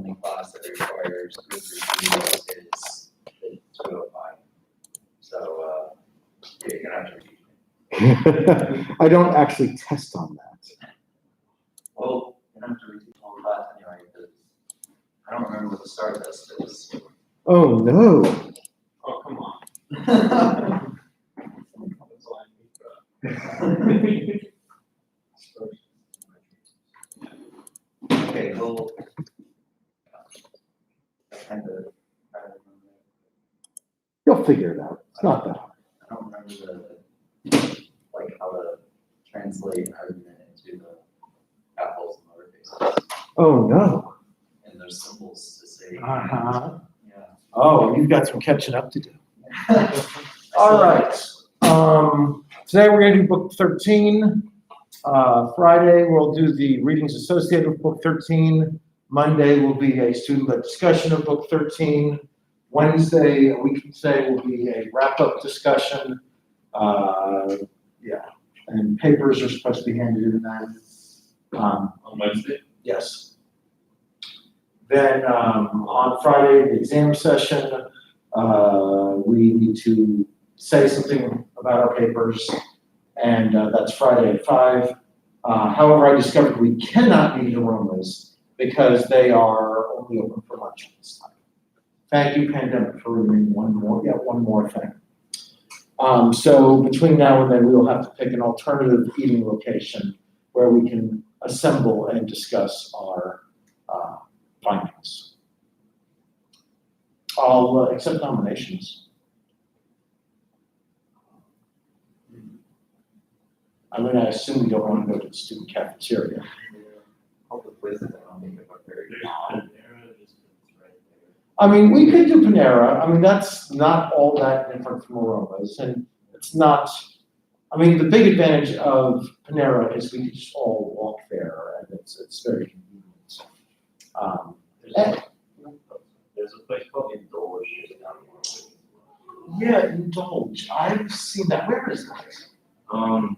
only class that requires group reviews is the 205. So you're gonna have to repeat. I don't actually test on that. Well, you're gonna have to repeat the whole class anyway, because I don't remember what the start test is. Oh no. Oh, come on. That's all I need. Okay, well, kind of, You'll figure it out. It's not that hard. I don't remember like how to translate argument into the capitals and lowercases. Oh no. And there's symbols to say. Uh-huh. Yeah. Oh, you've got some catching up to do. All right. Today we're going to do book 13. Friday we'll do the readings associated with book 13. Monday will be a student-led discussion of book 13. Wednesday, a week from today, will be a wrap-up discussion. Yeah, and papers are supposed to be handed in then. On Wednesday? Yes. Then on Friday, the exam session, we need to say something about our papers, and that's Friday at 5. However, I discovered we cannot meet aromas because they are only open for lunch this time. Thank you, pandemic, for removing one more thing. So between now and then, we will have to pick an alternative eating location where we can assemble and discuss our findings. I'll accept nominations. I mean, I assume we don't want to go to the student cafeteria. All the places I don't think are very good. I mean, we could do Panera. I mean, that's not all that different from Aromas, and it's not. I mean, the big advantage of Panera is we can just all walk there, and it's very convenient. There's a place called Indulge. Yeah, Indulge. I've seen that. Where is that? In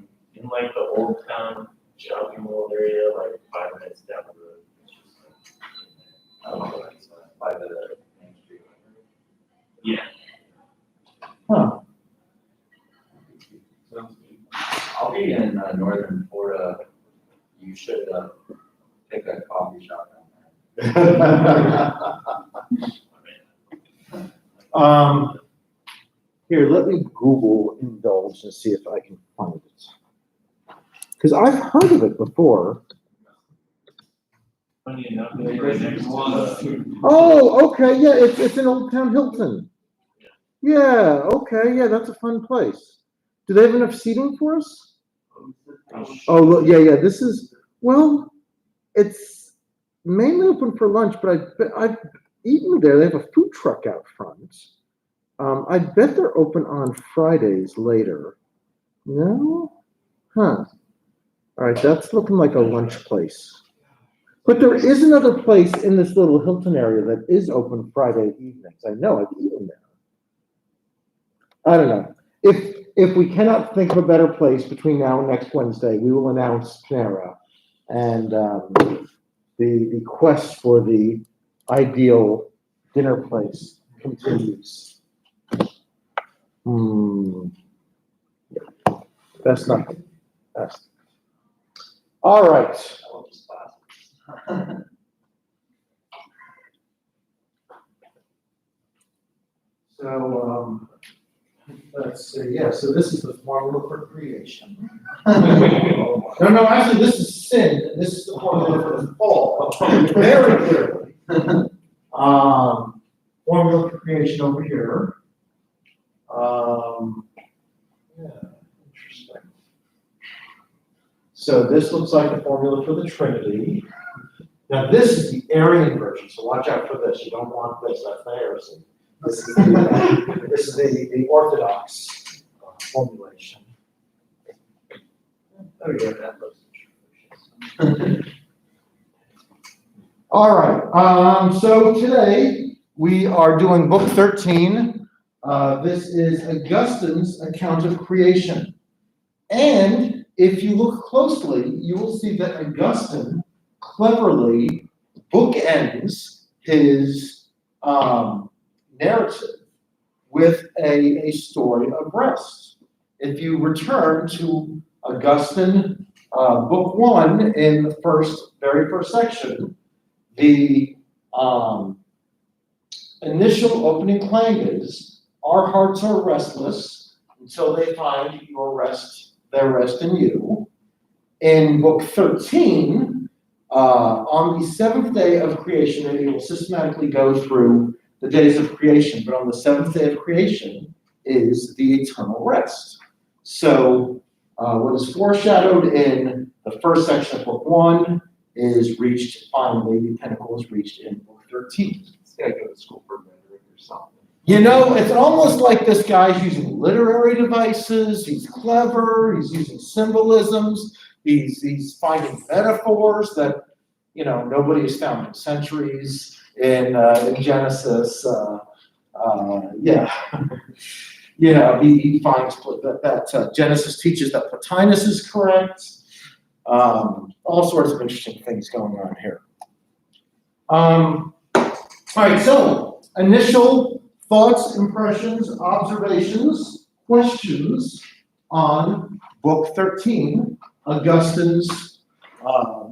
like the old town shopping mall area, like 5 minutes down the road. I don't know, it's by the main street. Yeah. Huh. I'll be in northern Florida. You should pick a coffee shop down there. Here, let me Google Indulge and see if I can find it. Because I've heard of it before. Funny enough, they're right next to Oh, okay, yeah, it's in Old Town Hilton. Yeah, okay, yeah, that's a fun place. Do they have enough seating for us? Oh, look, yeah, this is, well, it's mainly open for lunch, but I've eaten there. They have a food truck out front. I bet they're open on Fridays later. No? Huh. All right, that's looking like a lunch place. But there is another place in this little Hilton area that is open Friday evenings. I know, I've eaten there. I don't know. If we cannot think of a better place between now and next Wednesday, we will announce Panera. And the quest for the ideal dinner place continues. That's nothing. That's all right. So let's see. Yeah. So this is the formula for creation. No. Actually, this is sin. And this is the formula for the fall. Very clearly. Formula for creation over here. Yeah. Interesting. So this looks like the formula for the Trinity. Now this is the Arian version, so watch out for this. You don't want this, that's the heresy. This is the Orthodox formulation. Oh yeah, that looks. All right, so today we are doing book 13. This is Augustine's account of creation. And if you look closely, you will see that Augustine cleverly bookends his narrative with a story of rest. If you return to Augustine, book 1 in the very first section, the initial opening clang is, "Our hearts are restless until they find their rest in you." In book 13, on the seventh day of creation, and he will systematically go through the days of creation, but on the seventh day of creation is the eternal rest. So what is foreshadowed in the first section of book 1 is reached finally, the pinnacle is reached in book 13. I go to school for rhetoric or something. You know, it's almost like this guy's using literary devices, he's clever, he's using symbolisms, he's finding metaphors that, you know, nobody has found in centuries in Genesis. Yeah. You know, he finds that Genesis teaches that Plotinus is correct. All sorts of interesting things going on here. All right, so initial thoughts, impressions, observations, questions on book 13, Augustine's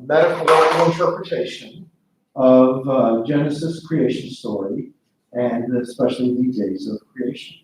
metaphorical interpretation of Genesis creation story, and especially the days of creation.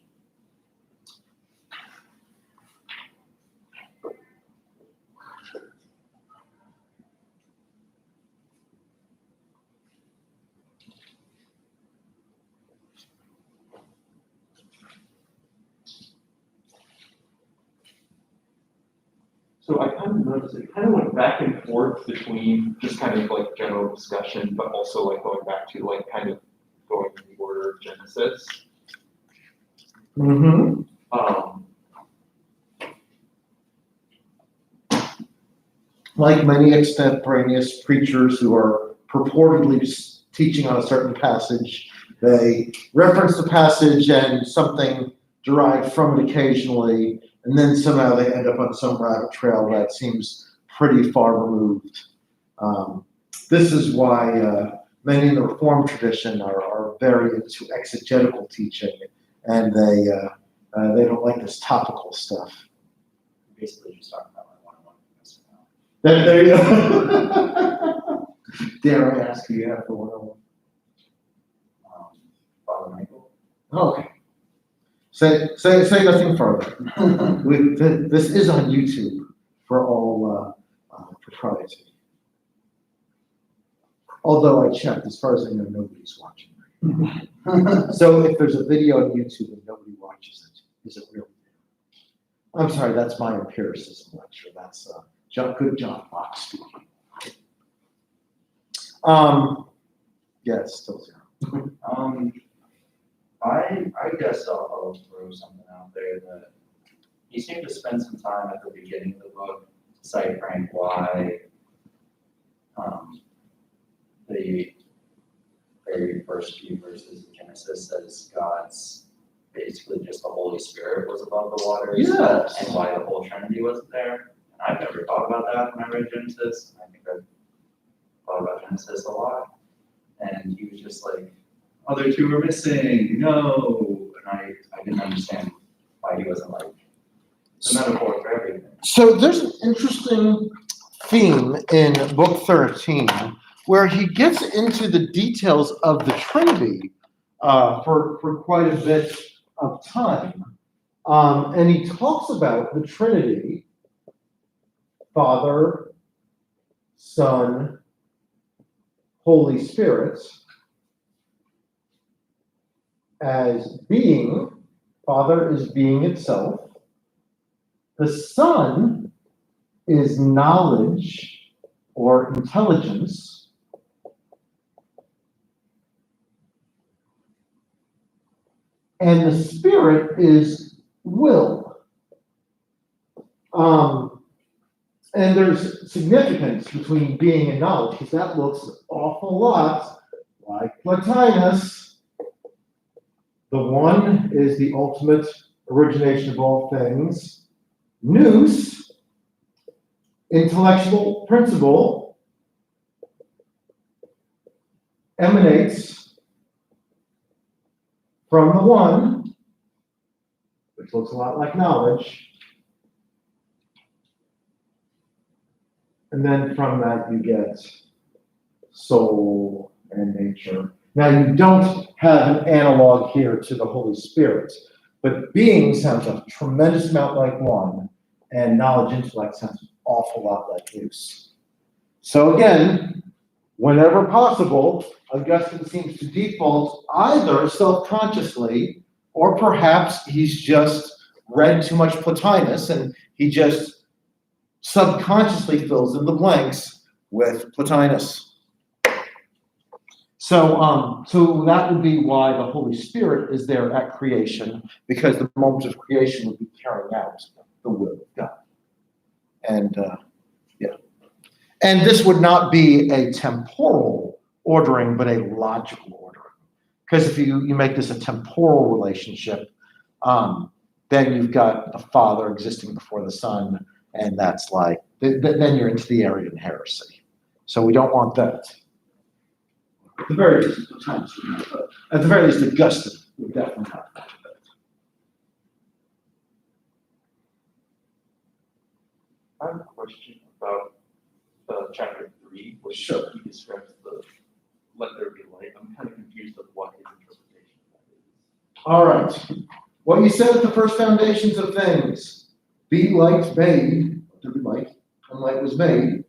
So I kind of noticed it kind of went back and forth between just kind of like general discussion, but also like going back to like kind of going in the order of Genesis. Mm-hmm. Like many extemporaneous preachers who are purportedly teaching on a certain passage, they reference the passage and something derived from it occasionally, and then somehow they end up on some rabbit trail that seems pretty far removed. This is why many in the Reformed tradition are very into exegetical teaching, and they don't like this topical stuff. Basically just talking about my one-on-one. There you go. Dare I ask who you have for one-on-one? Father Michael. Okay. Say nothing further. This is on YouTube for all propriety. Although I checked, as far as I know, nobody's watching. So if there's a video on YouTube and nobody watches it, is it really? I'm sorry, that's my empiricism lecture. That's good John Locke speaking. Yeah, it's still zero. I guess I'll throw something out there that he seemed to spend some time at the beginning of the book deciphering why the very first few verses of Genesis says God's basically just the Holy Spirit was above the waters, Yes. and why the whole Trinity wasn't there. And I've never thought about that when I read Genesis. I think I've thought about Genesis a lot. And he was just like, other two are missing, no. And I didn't understand why he wasn't like the metaphor for everything. So there's an interesting theme in book 13 where he gets into the details of the Trinity for quite a bit of time. And he talks about the Trinity, Father, Son, Holy Spirit, as being. Father is being itself. The Son is knowledge or intelligence. And the Spirit is will. And there's significance between being and knowledge, because that looks an awful lot like Plotinus. The one is the ultimate origination of all things. Nous, intellectual principle, emanates from the one, which looks a lot like knowledge. And then from that you get soul and nature. Now you don't have an analog here to the Holy Spirit, but being sounds a tremendous amount like one, and knowledge, intellect sounds an awful lot like nous. So again, whenever possible, Augustine seems to default either self-consciously, or perhaps he's just read too much Plotinus and he just subconsciously fills in the blanks with Plotinus. So that would be why the Holy Spirit is there at creation, because the moment of creation would be carrying out the will of God. And and this would not be a temporal ordering, but a logical ordering. Because if you make this a temporal relationship, then you've got the Father existing before the Son, and that's like, then you're into the Arian heresy. So we don't want that. At the very least, at the very least, Augustine would definitely not want that. I have a question about chapter 3, where Sure. he describes the let there be light. I'm kind of confused of what his interpretation of that is. All right. What you said at the first foundations of things, be light made, to be light, and light was made,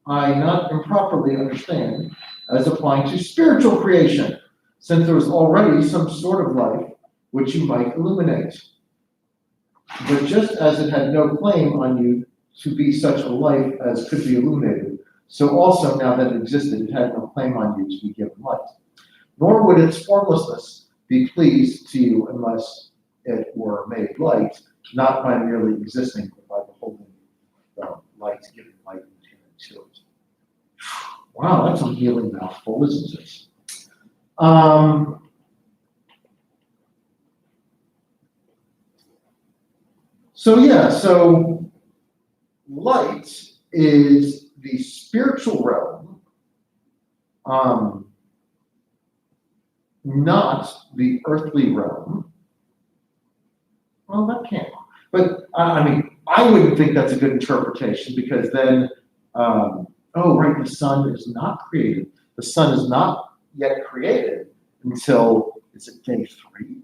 I not improperly understand as applying to spiritual creation, since there was already some sort of life which you might illuminate. But just as it had no claim on you to be such a life as could be illuminated, so also now that it existed, it had no claim on you to be given light. Nor would its formlessness be pleased to you unless it were made light, not by merely existing, but by beholding the light, giving light to it. Wow, that's a healing mouthful, isn't it? So light is the spiritual realm, not the earthly realm. Well, that can't. But I mean, I wouldn't think that's a good interpretation, because then, the sun is not created. The sun is not yet created until, is it day 3?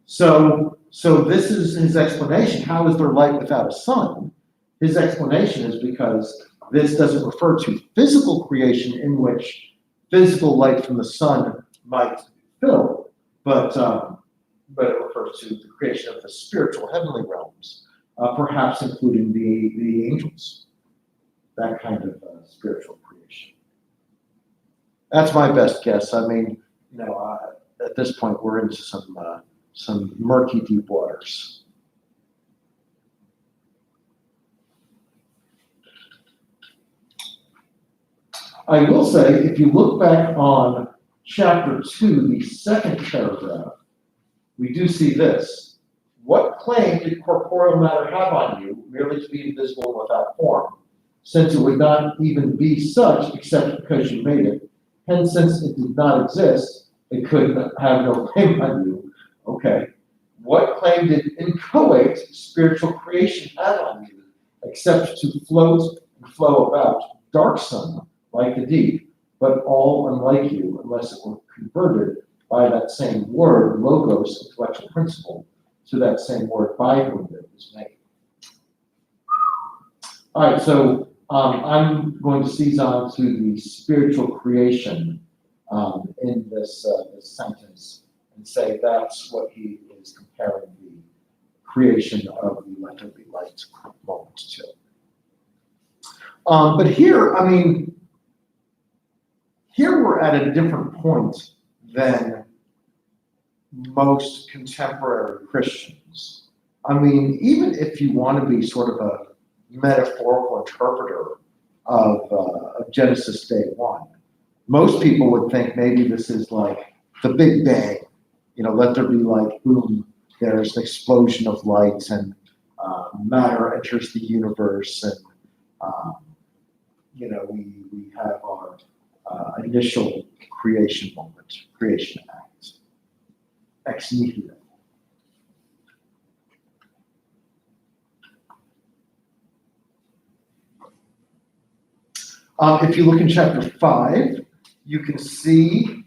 So this is his explanation. How is there light without a sun? His explanation is because this doesn't refer to physical creation in which physical light from the sun might fill, but it refers to the creation of the spiritual heavenly realms, perhaps including the angels, that kind of spiritual creation. That's my best guess. I mean, at this point we're into some murky deep waters. I will say, if you look back on chapter 2, the second paragraph, we do see this. What claim did corporeal matter have on you, merely to be invisible and without form, since it would not even be such except because you made it? Hence, since it did not exist, it could have no claim on you. Okay. What claim did inchoate spiritual creation have on you, except to float and flow about, dark sun, like the deep, but all unlike you, unless it were converted by that same word, logos, intellectual principle, to that same word by whom it was made. All right, so I'm going to seize on to the spiritual creation in this sentence and say that's what he is comparing the creation of the let there be light moment to. But here, I mean, here we're at a different point than most contemporary Christians. I mean, even if you want to be sort of a metaphorical interpreter of Genesis day 1, most people would think maybe this is like the Big Bang. Let there be light, boom, there's an explosion of light, and matter enters the universe, and we have our initial creation moment, creation act. ex nihilo. If you look in chapter 5, you can see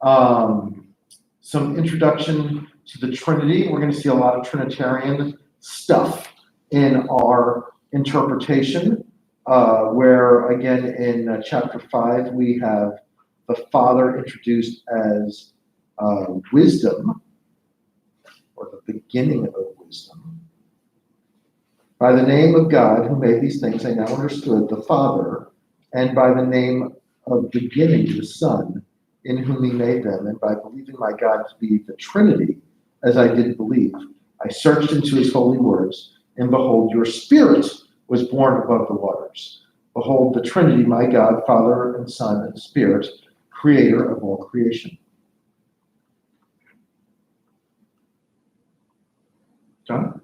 some introduction to the Trinity. We're going to see a lot of Trinitarian stuff in our interpretation, where again in chapter 5 we have the Father introduced as wisdom, or the beginning of wisdom. By the name of God who made these things, I now understood the Father, and by the name of beginning, the Son, in whom he made them, and by believing my God to be the Trinity, as I did believe, I searched into his holy words, and behold, your spirit was born above the waters. Behold, the Trinity, my God, Father and Son and Spirit, creator of all creation. John?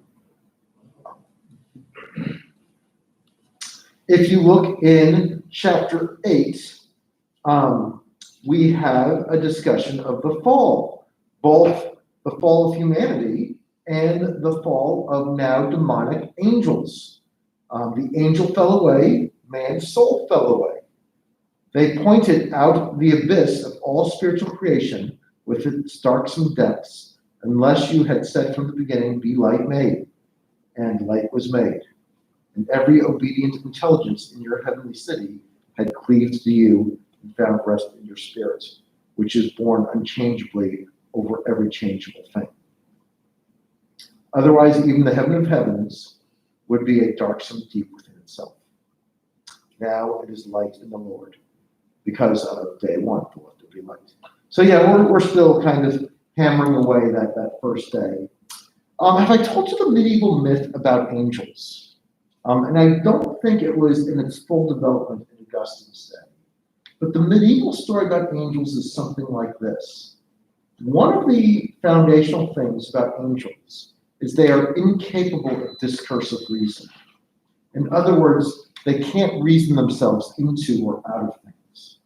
If you look in chapter 8, we have a discussion of the fall, both the fall of humanity and the fall of now demonic angels. The angel fell away, man's soul fell away. They pointed out the abyss of all spiritual creation with its darksome depths, unless you had said from the beginning, be light made, and light was made. And every obedient intelligence in your heavenly city had cleaved to you and found rest in your spirit, which is born unchangeably over every changeable thing. Otherwise, even the heaven of heavens would be a darksome deep within itself. Now it is light in the Lord, because of day one, for it to be light. So yeah, we're still kind of hammering away that first day. Have I told you the medieval myth about angels? And I don't think it was in its full development in Augustine's day. But the medieval story about angels is something like this. One of the foundational things about angels is they are incapable of discursive reason. In other words, they can't reason themselves into or out of things,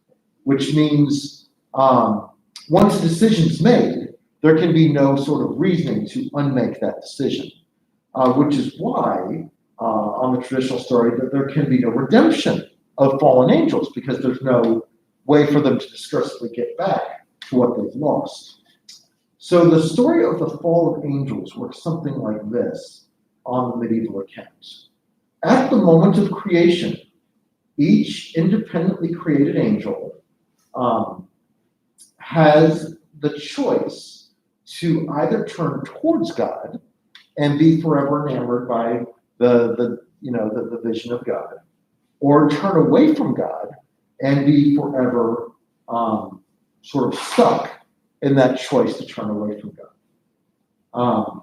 which means once a decision's made, there can be no sort of reasoning to unmake that decision, which is why on the traditional story that there can be no redemption of fallen angels, because there's no way for them to discursively get back to what they've lost. So the story of the fall of angels works something like this on the medieval accounts. At the moment of creation, each independently created angel has the choice to either turn towards God and be forever enamored by the vision of God, or turn away from God and be forever sort of stuck in that choice to turn away from God.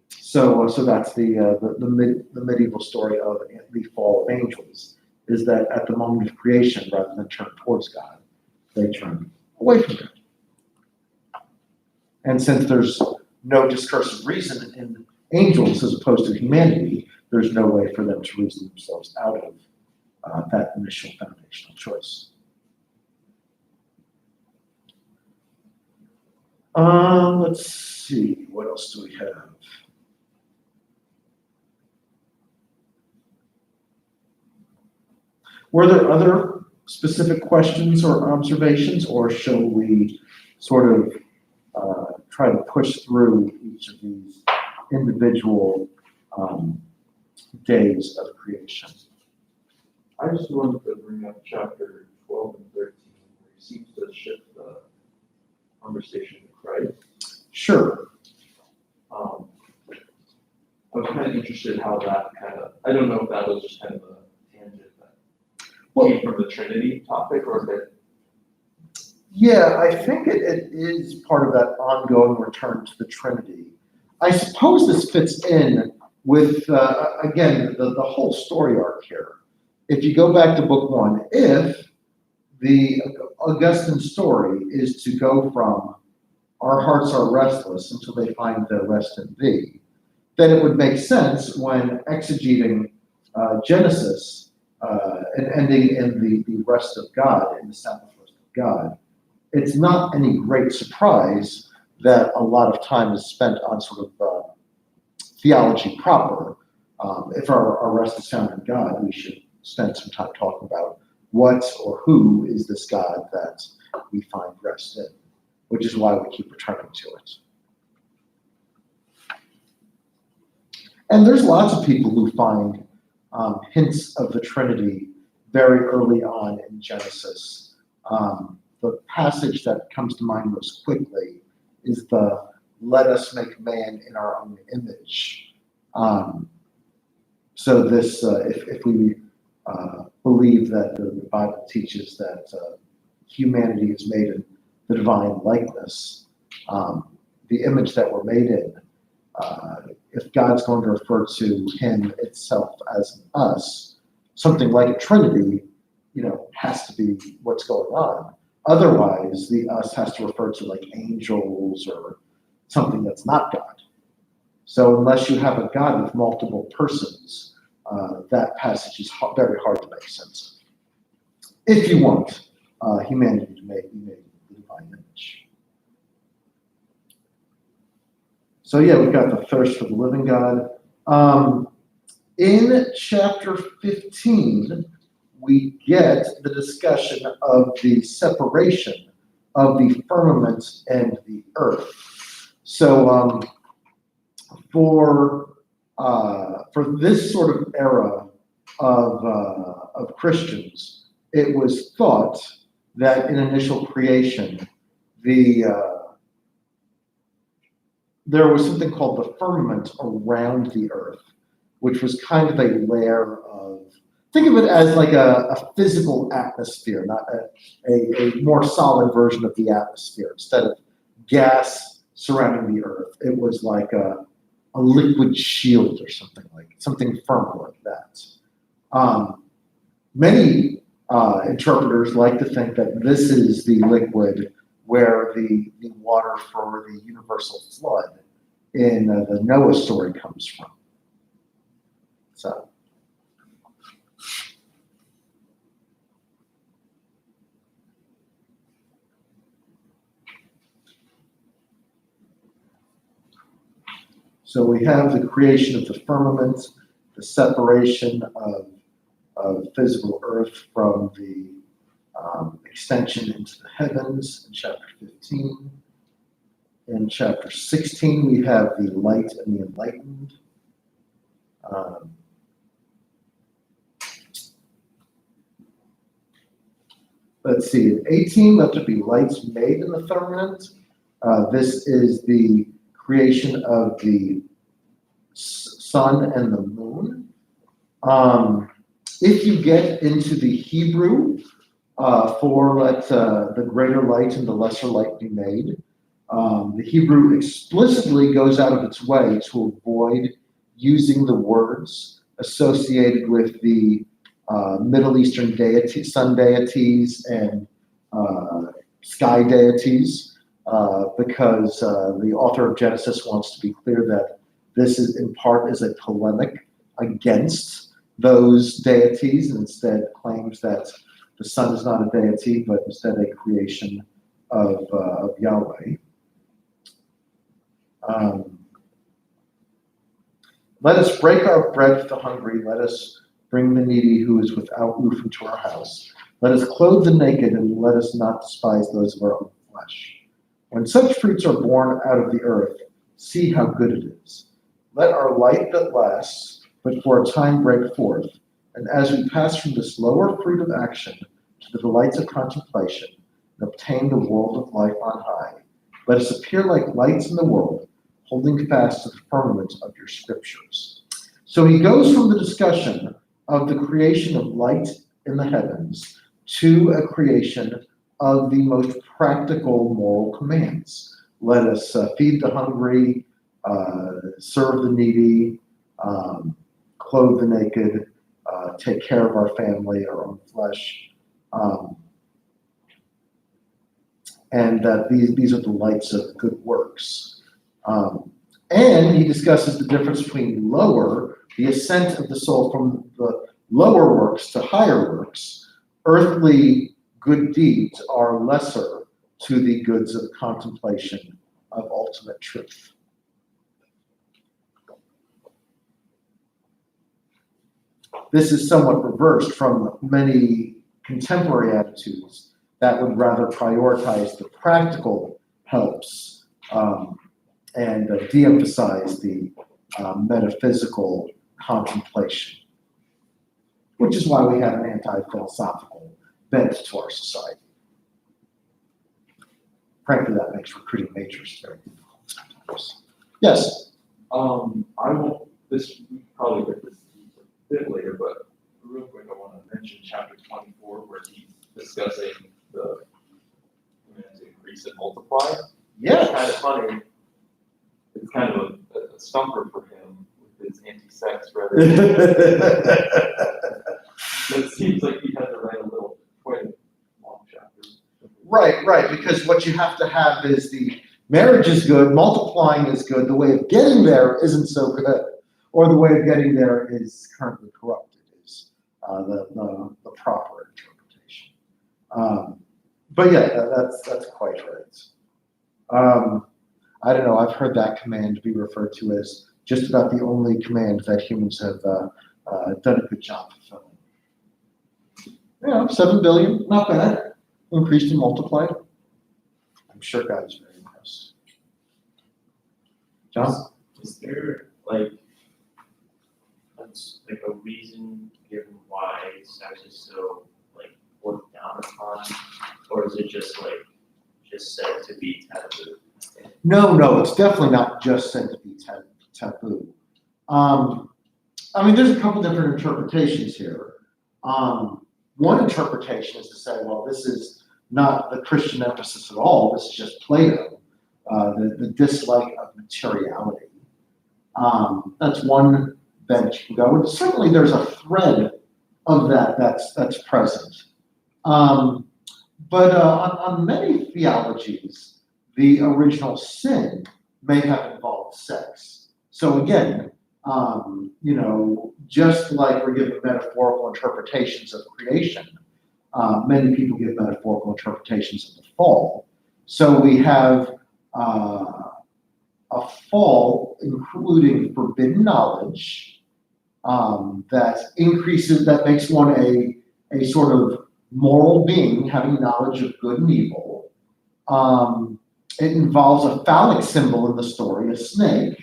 So that's the medieval story of the fall of angels, is that at the moment of creation, rather than turn towards God, they turn away from God. And since there's no discursive reason in angels as opposed to humanity, there's no way for them to reason themselves out of that initial foundational choice. Let's see, what else do we have? Were there other specific questions or observations, or shall we sort of try to push through each of these individual days of creation? I just wanted to bring up chapter 12 and 13, where he seems to shift the conversation to Christ. Sure. I was kind of interested how that I don't know if that was just kind of a tangent that came from the Trinity topic, or if it. Yeah, I think it is part of that ongoing return to the Trinity. I suppose this fits in with, again, the whole story arc here. If you go back to book 1, if the Augustine story is to go from our hearts are restless until they find their rest in thee, then it would make sense when exegeting Genesis and ending in the rest of God, in the Sabbath rest of God. It's not any great surprise that a lot of time is spent on sort of theology proper. If our rest is found in God, we should spend some time talking about what or who is this God that we find rest in, which is why we keep returning to it. And there's lots of people who find hints of the Trinity very early on in Genesis. The passage that comes to mind most quickly is the "Let us make man in our own image." So this, if we believe that the Bible teaches that humanity is made in the divine likeness, the image that we're made in, if God's going to refer to him itself as us, something like a Trinity, has to be what's going on. Otherwise, the us has to refer to like angels or something that's not God. So unless you have a God with multiple persons, that passage is very hard to make sense of. If you want humanity to be made in the divine image. So yeah, we've got the thirst for the living God. In chapter 15, we get the discussion of the separation of the firmament and the earth. So for this sort of era of Christians, it was thought that in initial creation, there was something called the firmament around the earth, which was kind of a layer of, think of it as like a physical atmosphere, not a more solid version of the atmosphere. Instead of gas surrounding the earth, it was like a liquid shield or something firm like that. Many interpreters like to think that this is the liquid where the water for the universal flood in the Noah story comes from. So we have the creation of the firmament, the separation of physical earth from the extension into the heavens in chapter 15. In chapter 16, we have the light and the enlightened. Let's see, in 18, let there be lights made in the firmament. This is the creation of the sun and the moon. If you get into the Hebrew for let the greater light and the lesser light be made, the Hebrew explicitly goes out of its way to avoid using the words associated with the Middle Eastern deities, sun deities, and sky deities, because the author of Genesis wants to be clear that this is in part is a polemic against those deities, and instead claims that the sun is not a deity, but instead a creation of Yahweh. Let us break our bread with the hungry. Let us bring the needy who is without roof into our house. Let us clothe the naked, and let us not despise those of our own flesh. When such fruits are born out of the earth, see how good it is. Let our light that lasts, but for a time break forth. And as we pass from this lower fruit of action to the delights of contemplation, and obtain the world of life on high, let us appear like lights in the world, holding fast to the firmament of your scriptures. So he goes from the discussion of the creation of light in the heavens to a creation of the most practical moral commands. Let us feed the hungry, serve the needy, clothe the naked, take care of our family, our own flesh. And that these are the lights of good works. And he discusses the difference between the ascent of the soul from the lower works to higher works. Earthly good deeds are lesser to the goods of contemplation of all ultimate truth. This is somewhat reversed from many contemporary attitudes that would rather prioritize the practical helps and de-emphasize the metaphysical contemplation, which is why we have an anti-philosophical bent to our society. Frankly, that makes recruiting majors very difficult sometimes. Yes? I won't, we probably get this a bit later, but real quick, I want to mention chapter 24, where he's discussing the command to increase and multiply. Yes. It's kind of funny. It's kind of a stumper for him with his anti-sex rhetoric. It seems like he had to write a little quite long chapter. Right, because what you have to have is the marriage is good, multiplying is good, the way of getting there isn't so good, or the way of getting there is currently corrupted, is the proper interpretation. But yeah, that's quite right. I don't know, I've heard that command be referred to as just about the only command that humans have done a good job fulfilling. Yeah, 7 billion, not bad. Increased and multiplied. I'm sure God is very impressed. John? Is there like a reason given why sex is so like looked down upon, or is it just said to be taboo? No, it's definitely not just said to be taboo. I mean, there's a couple different interpretations here. One interpretation is to say, well, this is not the Christian emphasis at all. This is just Plato, the dislike of materiality. That's one bent you can go. And certainly there's a thread of that's present. But on many theologies, the original sin may have involved sex. So again, just like we're given metaphorical interpretations of creation, many people give metaphorical interpretations of the fall. So we have a fall including forbidden knowledge that makes one a sort of moral being having knowledge of good and evil. It involves a phallic symbol in the story, a snake,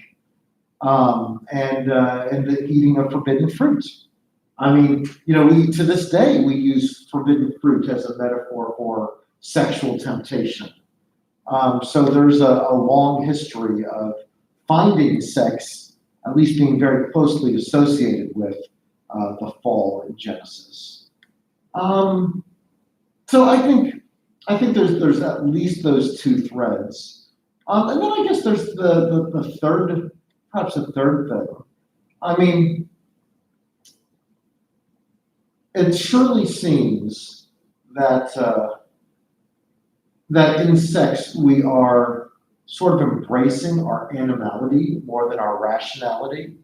and the eating of forbidden fruit. I mean, to this day, we use forbidden fruit as a metaphor for sexual temptation. So there's a long history of finding sex, at least being very closely associated with the fall in Genesis. So I think there's at least those two threads. And then I guess there's the third, perhaps a third thing. I mean, it surely seems that in sex we are sort of embracing our animality more than our rationality.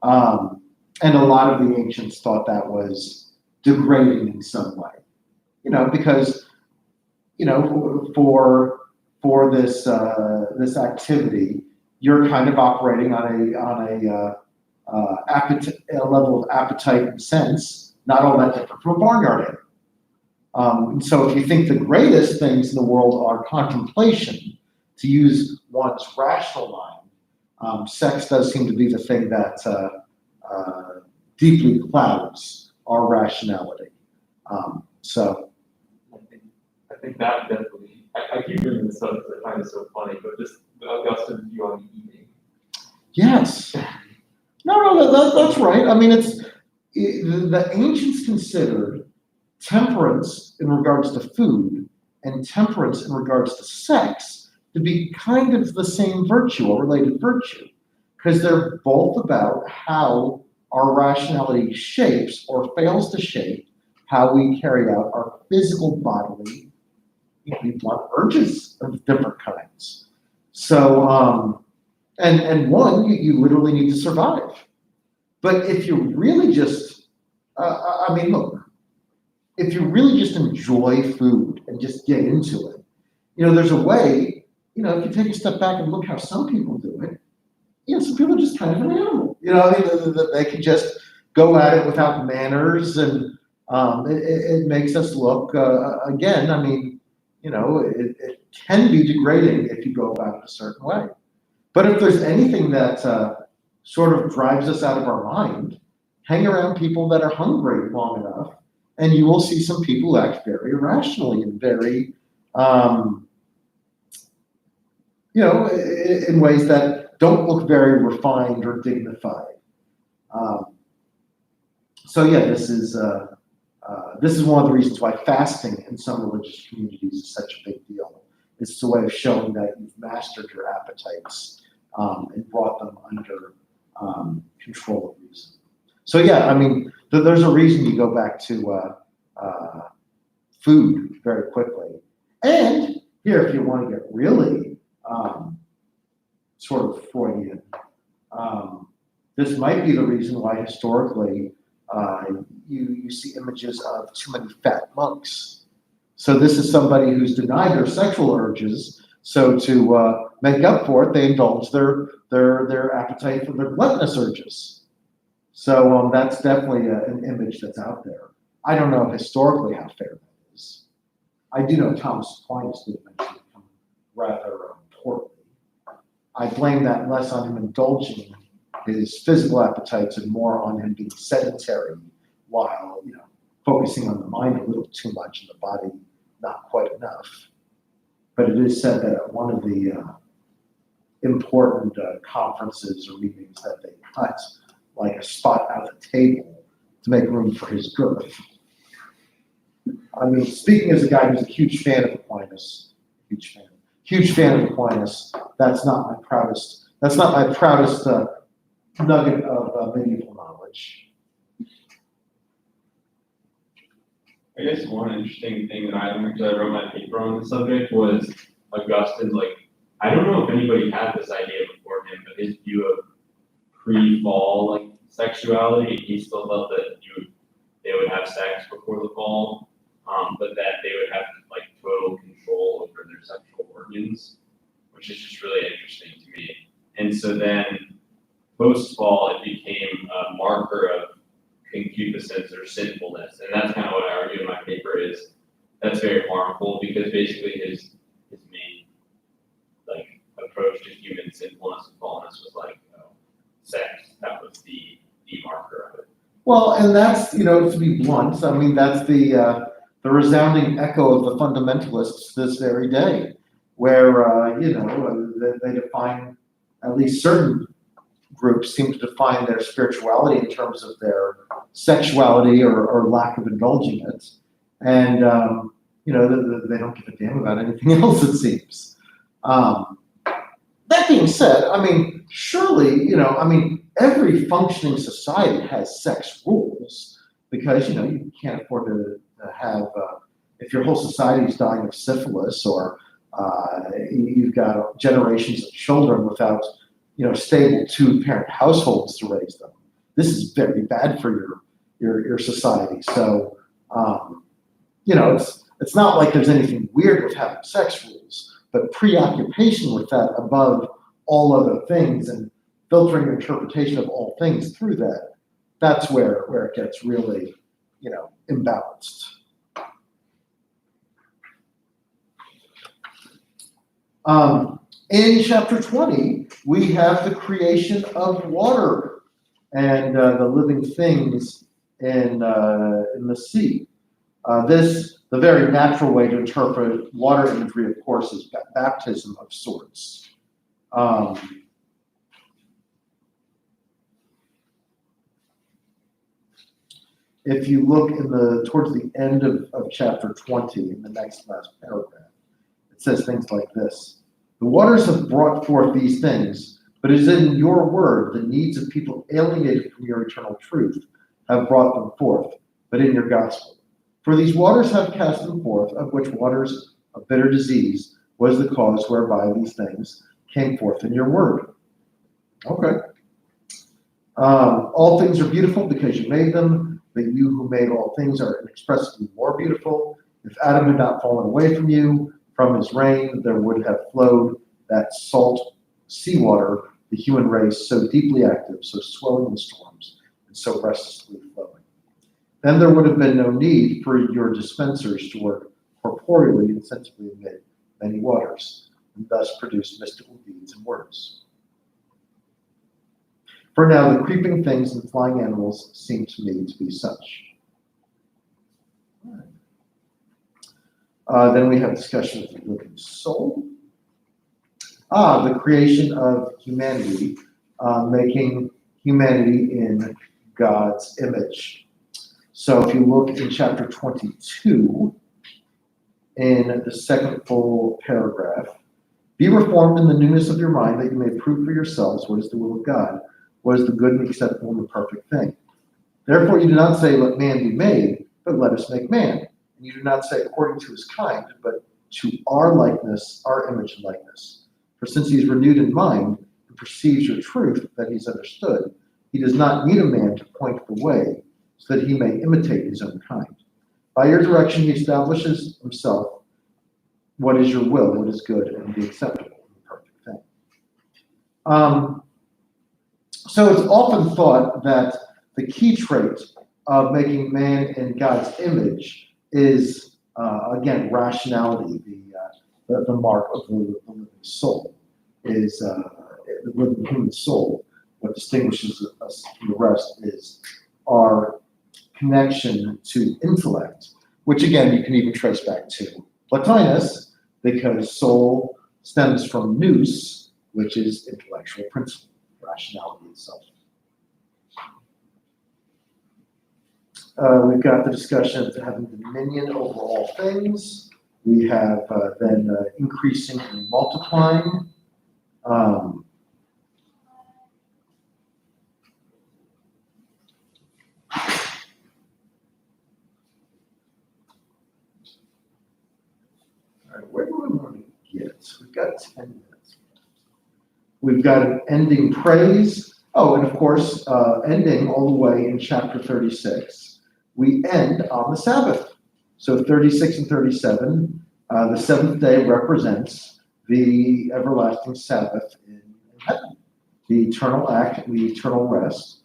And a lot of the ancients thought that was degrading in some way. Because for this activity, you're kind of operating on a level of appetite and sense, not all that different from a barnyard animal. And so if you think the greatest things in the world are contemplation, to use one's rational mind, sex does seem to be the thing that deeply clouds our rationality. So I think that definitely, I keep bringing this up because I find it so funny, but just the Augustine view on eating. yes. No, that's right. I mean, the ancients considered temperance in regards to food and temperance in regards to sex to be kind of the same virtue, a related virtue, because they're both about how our rationality shapes or fails to shape how we carry out our physical bodily blunt urges of different kinds. So, and one, you literally need to survive. But if you really just, look, if you really just enjoy food and just get into it, there's a way, if you take a step back and look how some people do it, some people are just kind of an animal. They can just go at it without manners, and it makes us look, again, it can be degrading if you go about it a certain way. But if there's anything that sort of drives us out of our mind, hang around people that are hungry long enough, and you will see some people act very irrationally and very, in ways that don't look very refined or dignified. This is one of the reasons why fasting in some religious communities is such a big deal. It's a way of showing that you've mastered your appetites and brought them under control of reason. So there's a reason you go back to food very quickly. And here, if you want to get really sort of Freudian, this might be the reason why historically you see images of too many fat monks. So this is somebody who's denied their sexual urges. So to make up for it, they indulge their appetite for their gluttonous urges. So that's definitely an image that's out there. I don't know historically how fair that is. I do know Thomas Aquinas did eventually become rather portly. I blame that less on him indulging his physical appetites and more on him being sedentary while focusing on the mind a little too much and the body not quite enough. But it is said that at one of the important conferences or meetings that they cut like a spot out of the table to make room for his girth. Speaking as a guy who's a huge fan of Aquinas, huge fan of Aquinas, that's not my proudest nugget of medieval knowledge. I guess one interesting thing that I learned, because I wrote my paper on the subject, was Augustine's, I don't know if anybody had this idea before him, but his view of pre-fall, sexuality, he still felt that they would have sex before the fall, but that they would have, total control over their sexual organs, which is just really interesting to me. And so then, post-fall, it became a marker of concupiscence or sinfulness, and that's kind of what I argue in my paper is that's very harmful because basically his main approach to human sinfulness and fallenness was sex. That was the marker of it. Well, and that's to be blunt, that's the resounding echo of the fundamentalists this very day, where they define, at least certain groups seem to define their spirituality in terms of their sexuality or lack of indulging it. And, they don't give a damn about anything else, it seems. That being said, surely, every functioning society has sex rules because, you can't afford to have, if your whole society is dying of syphilis or you've got generations of children without stable two-parent households to raise them. This is very bad for your society. So, it's not like there's anything weird with having sex rules, but preoccupation with that above all other things and filtering your interpretation of all things through that's where it gets really, imbalanced. In chapter 20, we have the creation of water and the living things in the sea. The very natural way to interpret water imagery, of course, is baptism of sorts. If you look towards the end of chapter 20, in the last paragraph, it says things like this. The waters have brought forth these things, but it is in your word the needs of people alienated from your eternal truth have brought them forth, but in your gospel. For these waters have cast them forth, of which waters of bitter disease was the cause whereby these things came forth in your word. Okay. All things are beautiful because you made them, but you who made all things are inexpressibly more beautiful. If Adam had not fallen away from you, from his reign there would have flowed that salt seawater, the human race, so deeply active, so swelling in storms, and so restlessly flowing. Then there would have been no need for your dispensers to work corporeally and sensibly amid many waters, and thus produce mystical deeds and words. For now, the creeping things and flying animals seem to me to be such. Then we have discussion of the living soul. The creation of humanity, making humanity in God's image. So if you look in chapter 22, in the second full paragraph, be reformed in the newness of your mind, that you may prove for yourselves what is the will of God, what is the good and acceptable and the perfect thing. Therefore you do not say, let man be made, but let us make man. And you do not say according to his kind, but to our likeness, our image and likeness. For since he is renewed in mind and perceives your truth, that he's understood, he does not need a man to point the way, so that he may imitate his own kind. By your direction he establishes himself what is your will, what is good, and the acceptable and the perfect thing. So it's often thought that the key trait of making man in God's image is, again, rationality, the mark of the living soul, is the living human soul. What distinguishes us from the rest is our connection to intellect, which again you can even trace back to Plotinus, because soul stems from nous, which is intellectual principle, rationality itself. We've got the discussion of having dominion over all things. We have then increasing and multiplying. Where do we want to get? We've got 10 minutes. We've got an ending praise. Oh, and of course, ending all the way in chapter 36. We end on the Sabbath. So 36 and 37, the seventh day represents the everlasting Sabbath in heaven, the eternal act, the eternal rest.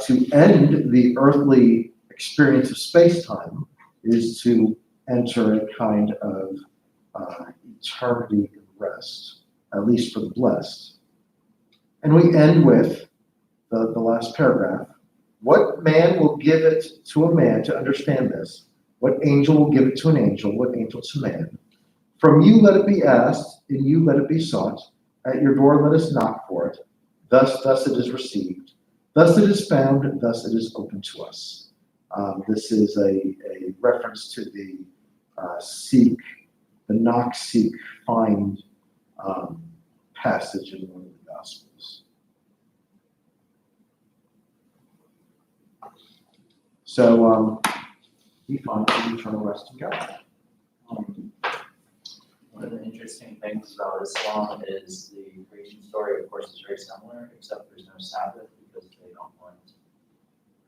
To end the earthly experience of space-time is to enter a kind of eternity and rest, at least for the blessed. And we end with the last paragraph. What man will give it to a man to understand this? What angel will give it to an angel? What angel to man? From you let it be asked, in you let it be sought. At your door let us knock for it. Thus it is received. Thus it is found. Thus it is open to us. This is a reference to the seek, the knock, seek, find passage in one of the Gospels. So we find the eternal rest in God. One of the interesting things about Islam is the creation story, of course, is very similar, except there's no Sabbath because they don't want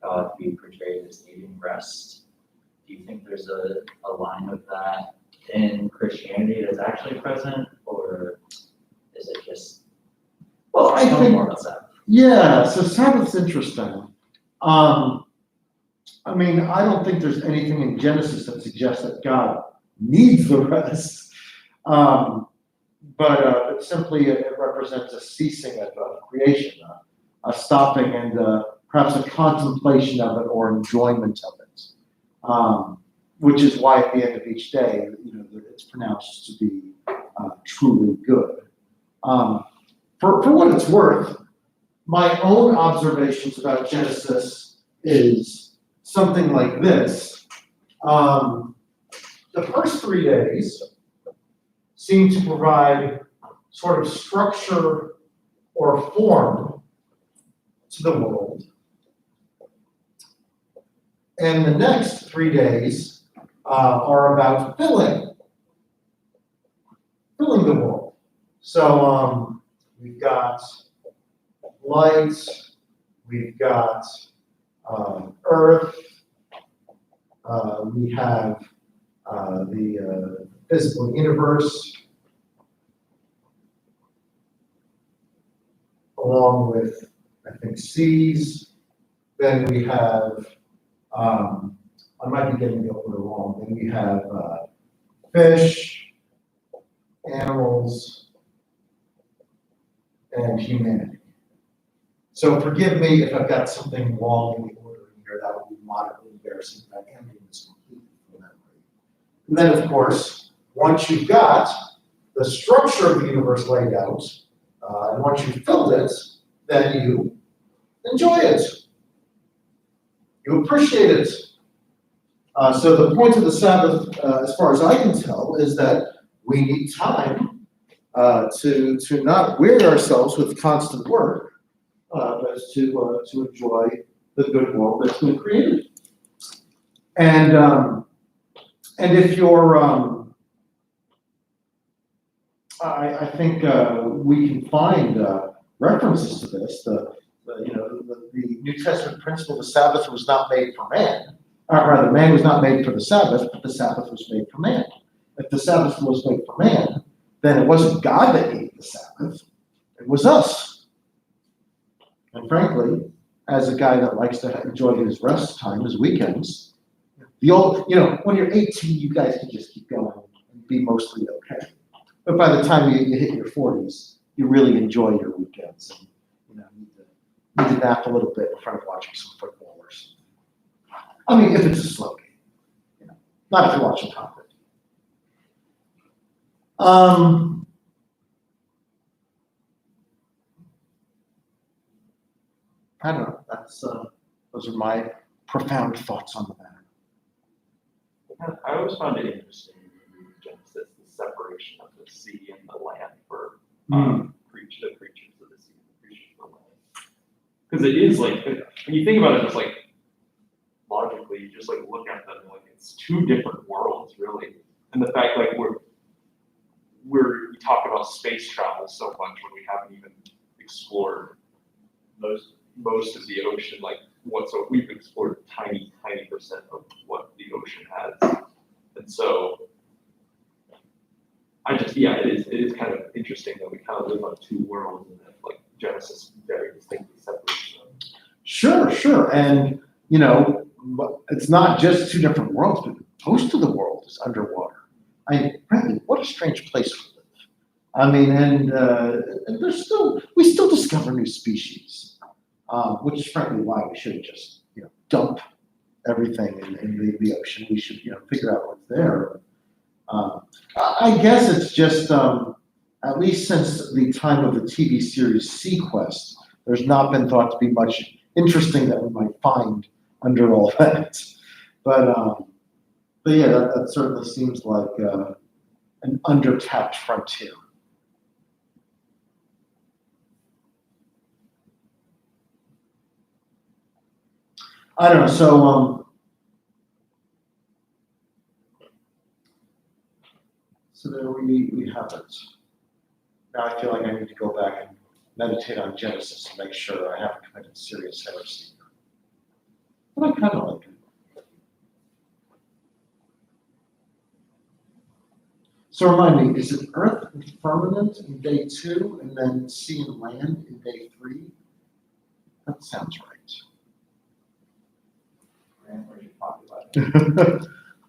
God to be portrayed as needing rest. Do you think there's a line of that in Christianity that's actually present, or is it just I no think, more about Sabbath? yeah, so Sabbath's interesting. I mean, I don't think there's anything in Genesis that suggests that God needs the rest. But simply it represents a ceasing of creation, a stopping and perhaps a contemplation of it or enjoyment of it. Which is why at the end of each day, it's pronounced to be truly good. For what it's worth, my own observations about Genesis is something like this. The first 3 days seem to provide sort of structure or form to the world. And the next 3 days are about filling the world. So we've got light, we've got earth, we have the physical universe, along with, I think, seas. Then we have, I might be getting the order wrong. Then we have fish, animals, and humanity. So forgive me if I've got something wrong in the order here. That would be moderately embarrassing if I am doing this completely from memory. And then, of course, once you've got the structure of the universe laid out, and once you've filled it, then you enjoy it. You appreciate it. So the point of the Sabbath, as far as I can tell, is that we need time to not weary ourselves with constant work, but to enjoy the good world that's been created. And if you're, I think we can find references to this. The New Testament principle: the Sabbath was not made for man. Or rather, man was not made for the Sabbath, but the Sabbath was made for man. If the Sabbath was made for man, then it wasn't God that gave the Sabbath; it was us. And frankly, as a guy that likes to enjoy his rest time, his weekends, when you're 18, you guys can just keep going and be mostly okay. But by the time you hit your 40s, you really enjoy your weekends, and need to nap a little bit in front of watching some football or something. I mean, if it's a slow game, not if you're watching Tom Brady. I don't know. Those are my profound thoughts on the matter. I always found it interesting in Genesis, the separation of the sea and the land for the creatures of the sea and the creatures of the land. Because it is like, when you think about it, just like logically, you just like look at them like it's two different worlds, really. And the fact like we talk about space travel so much when we haven't even explored most of the ocean, so we've explored a tiny percent of what the ocean has. And so it is kind of interesting that we kind of live on two worlds, and that like Genesis very distinctly separates them. Sure. And it's not just two different worlds, but most of the world is underwater. Frankly, what a strange place to live. I mean, and we still discover new species, which is frankly why we shouldn't just dump everything in the ocean. We should figure out what's there. I guess it's just at least since the time of the TV series Sequest, there's not been thought to be much interesting that we might find under all that. But yeah, that certainly seems like an undertapped frontier. I don't know. So there we have it. Now I feel like I need to go back and meditate on Genesis and make sure I haven't committed serious heresy. But I kind of like it. So remind me, is it earth and firmament in day 2, and then sea and land in day 3? That sounds right.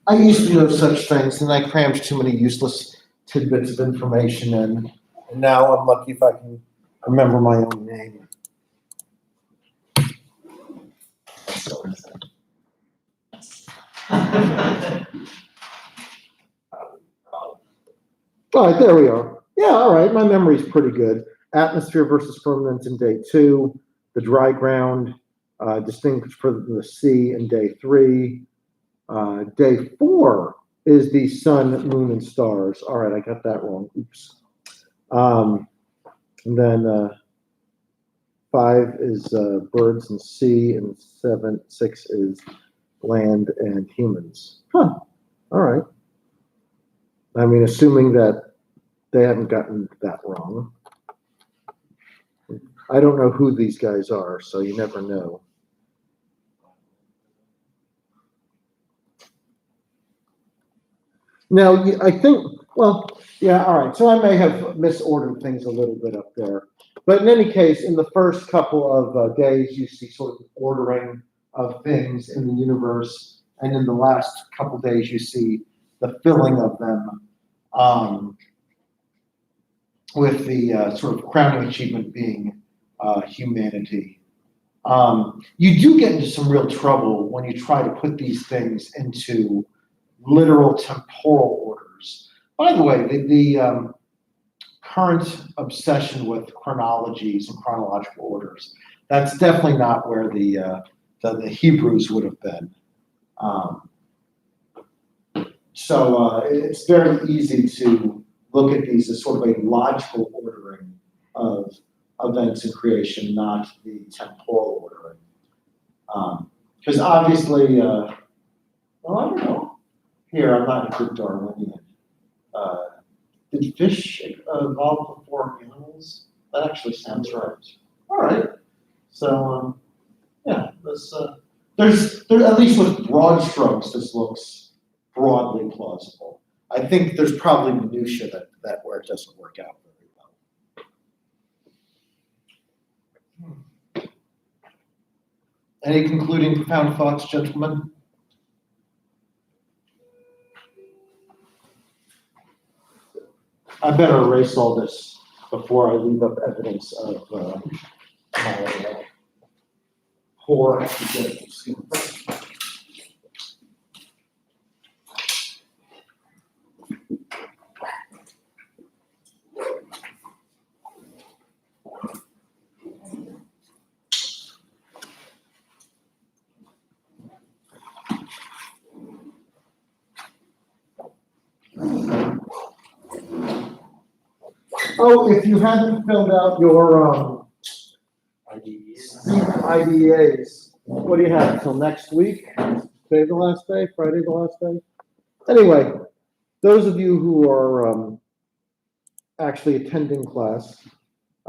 I used to know such things, and I crammed too many useless tidbits of information in. And now I'm lucky if I can remember my own name. All right, there we are. Yeah, all right, my memory's pretty good. Atmosphere versus firmament in day 2, the dry ground, distinguished from the sea in day 3. Day 4 is the sun, moon, and stars. All right, I got that wrong. Oops. And then 5 is birds and sea, and 6 is land and humans. Huh. All right. I mean, assuming that they haven't gotten that wrong. I don't know who these guys are, so you never know. Now, I think, well, yeah, all right. So I may have misordered things a little bit up there. But in any case, in the first couple of days, you see sort of ordering of things in the universe, and in the last couple days, you see the filling of them, with the sort of crowning achievement being humanity. You do get into some real trouble when you try to put these things into literal temporal orders. By the way, the current obsession with chronologies and chronological orders, that's definitely not where the Hebrews would have been. So it's very easy to look at these as sort of a logical ordering of events in creation, not the temporal ordering. Because obviously, well, I don't know. Here, I'm not a good Darwinian. Did fish evolve before animals? That actually sounds right. All right. So, yeah, there's at least with broad strokes, this looks broadly plausible. I think there's probably minutia that where it doesn't work out very well. Any concluding profound thoughts, gentlemen? I better erase all this before I leave up evidence of my poor academic skills. Oh, if you haven't filled out your IDEAs, what do you have until next week? Today the last day? Friday the last day? Anyway, those of you who are actually attending class,